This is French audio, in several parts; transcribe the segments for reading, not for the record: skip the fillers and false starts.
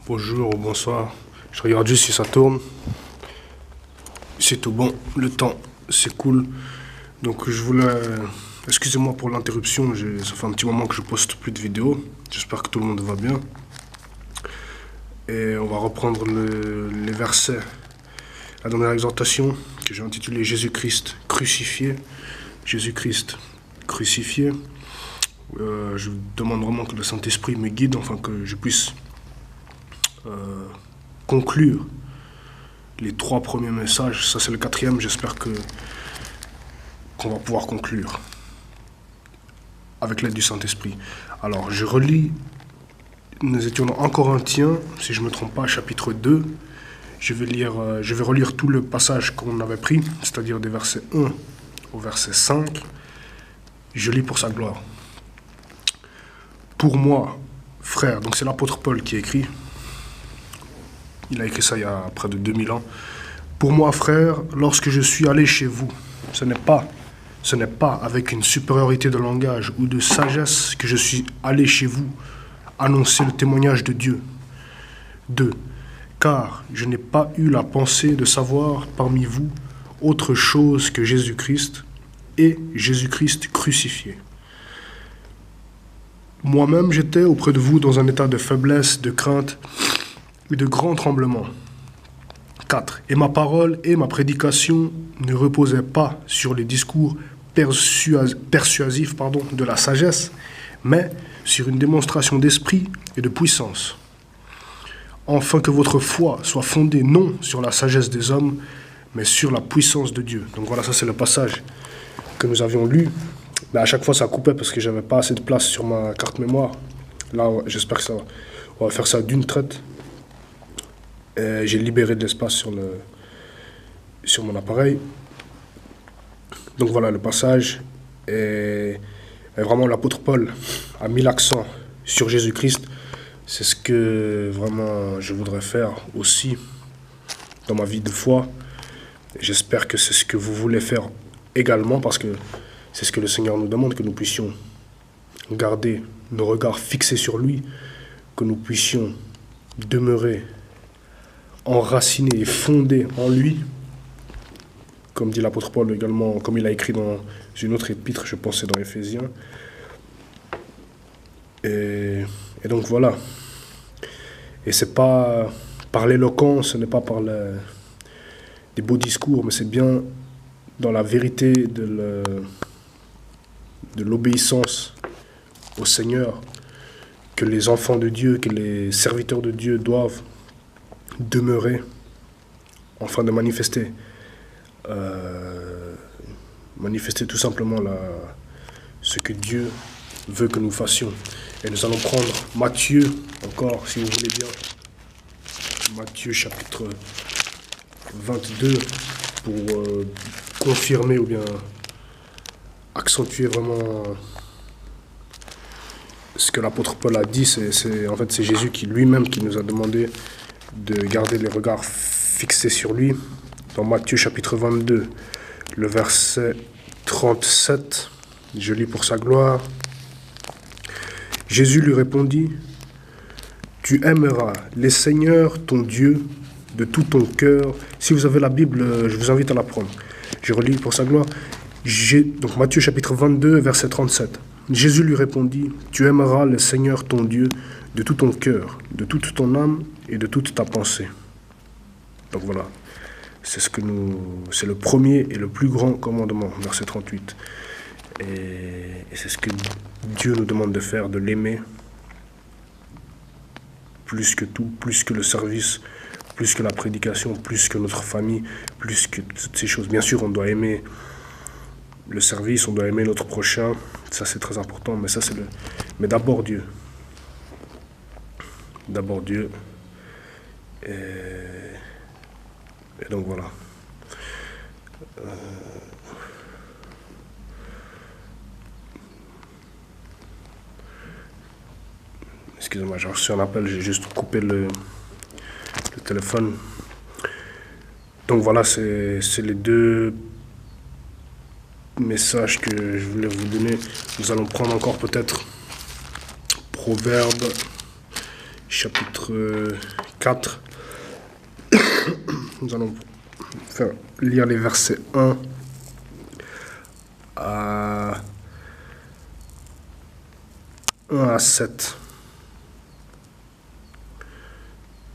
Bonjour ou bonsoir. Je regarde juste si ça tourne. C'est tout bon. Le temps, c'est cool. Donc je voulais... Excusez-moi pour l'interruption. Ça fait un petit moment que je poste plus de vidéos. J'espère que tout le monde va bien. Et on va reprendre les versets. La dernière exhortation que j'ai intitulée Jésus-Christ crucifié. Jésus-Christ crucifié. Je demande vraiment que le Saint-Esprit me guide, enfin que je puisse conclure les 3 premiers messages. Ça c'est le 4e, j'espère qu'on va pouvoir conclure avec l'aide du Saint-Esprit. Alors je relis, nous étions en Corinthiens, si je ne me trompe pas, chapitre 2. Je vais relire tout le passage qu'on avait pris, c'est-à-dire des versets 1 au verset 5. Je lis pour sa gloire. Pour moi, frère, donc c'est l'apôtre Paul qui écrit. Il a écrit ça il y a près de 2000 ans. Pour moi, frère, lorsque je suis allé chez vous, ce n'est pas avec une supériorité de langage ou de sagesse que je suis allé chez vous annoncer le témoignage de Dieu. 2. Car je n'ai pas eu la pensée de savoir parmi vous autre chose que Jésus-Christ et Jésus-Christ crucifié. Moi-même, j'étais auprès de vous dans un état de faiblesse, de crainte et de grand tremblement. 4. Et ma parole et ma prédication ne reposaient pas sur les discours persuasifs de la sagesse, mais sur une démonstration d'esprit et de puissance, afin que votre foi soit fondée non sur la sagesse des hommes, mais sur la puissance de Dieu. Donc voilà, ça c'est le passage que nous avions lu. Mais à chaque fois ça coupait parce que j'avais pas assez de place sur ma carte mémoire. Là, j'espère que on va faire ça d'une traite. J'ai libéré de l'espace sur mon appareil. Donc voilà, le passage est vraiment l'apôtre Paul a mis l'accent sur Jésus-Christ. C'est ce que vraiment je voudrais faire aussi dans ma vie de foi. J'espère que c'est ce que vous voulez faire également, parce que c'est ce que le Seigneur nous demande, que nous puissions garder nos regards fixés sur lui, que nous puissions demeurer enracinés et fondés en lui, comme dit l'apôtre Paul également, comme il a écrit dans une autre épître, je pense c'est dans Éphésiens. Et donc voilà. Et c'est pas par l'éloquence, ce n'est pas par des beaux discours, mais c'est bien dans la vérité de l'obéissance au Seigneur que les enfants de Dieu, que les serviteurs de Dieu doivent demeurer, afin de manifester tout simplement ce que Dieu veut que nous fassions. Et nous allons prendre Matthieu, encore, si vous voulez bien, Matthieu chapitre 22, pour confirmer ou bien accentuer vraiment ce que l'apôtre Paul a dit. En fait, c'est Jésus lui-même qui nous a demandé de garder les regards fixés sur lui. Dans Matthieu chapitre 22, le verset 37, je lis pour sa gloire. Jésus lui répondit, « Tu aimeras le Seigneur ton Dieu de tout ton cœur. » Si vous avez la Bible, je vous invite à la prendre. Je relis pour sa gloire. Donc Matthieu chapitre 22, verset 37. Jésus lui répondit, « Tu aimeras le Seigneur ton Dieu de tout ton cœur, de toute ton âme et de toute ta pensée. » Donc voilà, c'est le premier et le plus grand commandement, verset 38. Et c'est ce que Dieu nous demande de faire, de l'aimer plus que tout, plus que le service, plus que la prédication, plus que notre famille, plus que toutes ces choses. Bien sûr, on doit aimer le service, on doit aimer notre prochain, ça c'est très important, mais mais d'abord Dieu. D'abord Dieu. Et donc voilà. Excusez-moi, j'ai reçu un appel, j'ai juste coupé le téléphone. Donc voilà, c'est les 2 messages que je voulais vous donner. Nous allons prendre encore peut-être Proverbe chapitre 4. Nous allons lire les versets 1 à 7.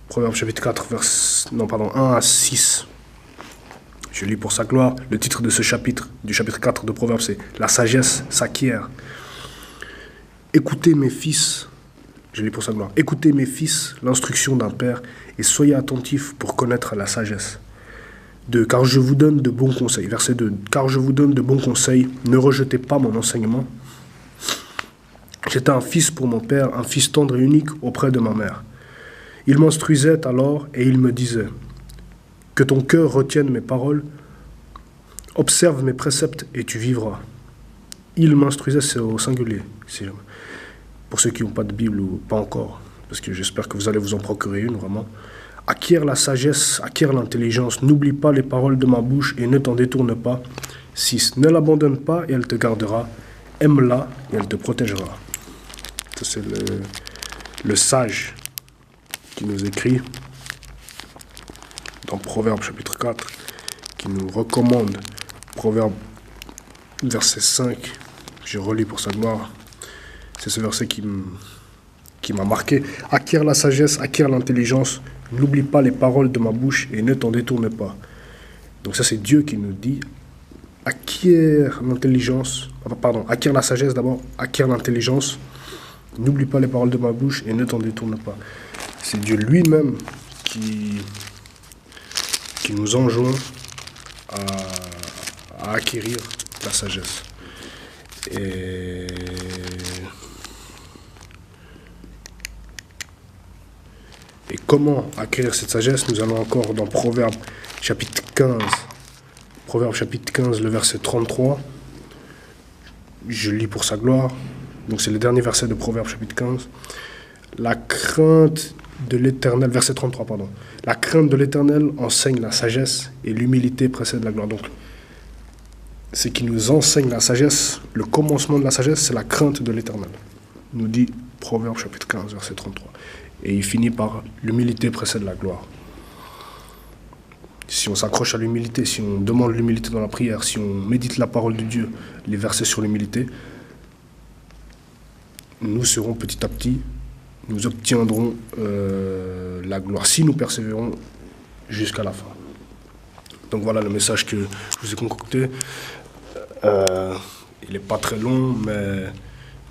Proverbe chapitre 4, 1 à 6. Je lis pour sa gloire. Le titre de ce chapitre, du chapitre 4 de Proverbe, c'est « La sagesse s'acquiert ». Écoutez mes fils, je lis pour sa gloire. Écoutez mes fils, l'instruction d'un père, et soyez attentifs pour connaître la sagesse. 2. Car je vous donne de bons conseils. Verset 2. Car je vous donne de bons conseils, ne rejetez pas mon enseignement. J'étais un fils pour mon père, un fils tendre et unique auprès de ma mère. Il m'instruisait alors et il me disait, que ton cœur retienne mes paroles, observe mes préceptes et tu vivras. Il m'instruisait, c'est au singulier. Pour ceux qui n'ont pas de Bible ou pas encore, parce que j'espère que vous allez vous en procurer une, vraiment. Acquiert la sagesse, acquiert l'intelligence, n'oublie pas les paroles de ma bouche et ne t'en détourne pas. 6. Ne l'abandonne pas et elle te gardera. Aime-la et elle te protégera. Ça, c'est le sage qui nous écrit dans Proverbe chapitre 4, qui nous recommande, Proverbe verset 5, je relis pour sa gloire. C'est ce verset qui m'a marqué. Acquiert la sagesse, acquiert l'intelligence, n'oublie pas les paroles de ma bouche et ne t'en détourne pas. Donc ça, c'est Dieu qui nous dit, acquiert l'intelligence, acquiert la sagesse d'abord, acquiert l'intelligence, n'oublie pas les paroles de ma bouche et ne t'en détourne pas. C'est Dieu lui-même qui nous enjoint à acquérir la sagesse. Et comment acquérir cette sagesse? Nous allons encore dans Proverbe chapitre 15. Proverbe chapitre 15, le verset 33. Je lis pour sa gloire. Donc c'est le dernier verset de Proverbe chapitre 15. La crainte de l'Éternel, verset 33, pardon. La crainte de l'Éternel enseigne la sagesse et l'humilité précède la gloire. Donc, ce qui nous enseigne la sagesse, le commencement de la sagesse, c'est la crainte de l'Éternel. Nous dit Proverbe chapitre 15, verset 33. Et il finit par l'humilité précède la gloire. Si on s'accroche à l'humilité, si on demande l'humilité dans la prière, si on médite la parole de Dieu, les versets sur l'humilité, nous serons petit à petit, nous obtiendrons la gloire si nous persévérons jusqu'à la fin. Donc voilà le message que je vous ai concocté. Il n'est pas très long, mais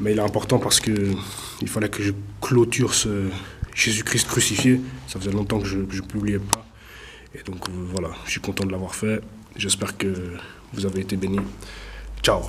il est important parce qu'il fallait que je clôture ce Jésus-Christ crucifié. Ça faisait longtemps que je ne publiais pas. Et donc voilà, je suis content de l'avoir fait. J'espère que vous avez été bénis. Ciao.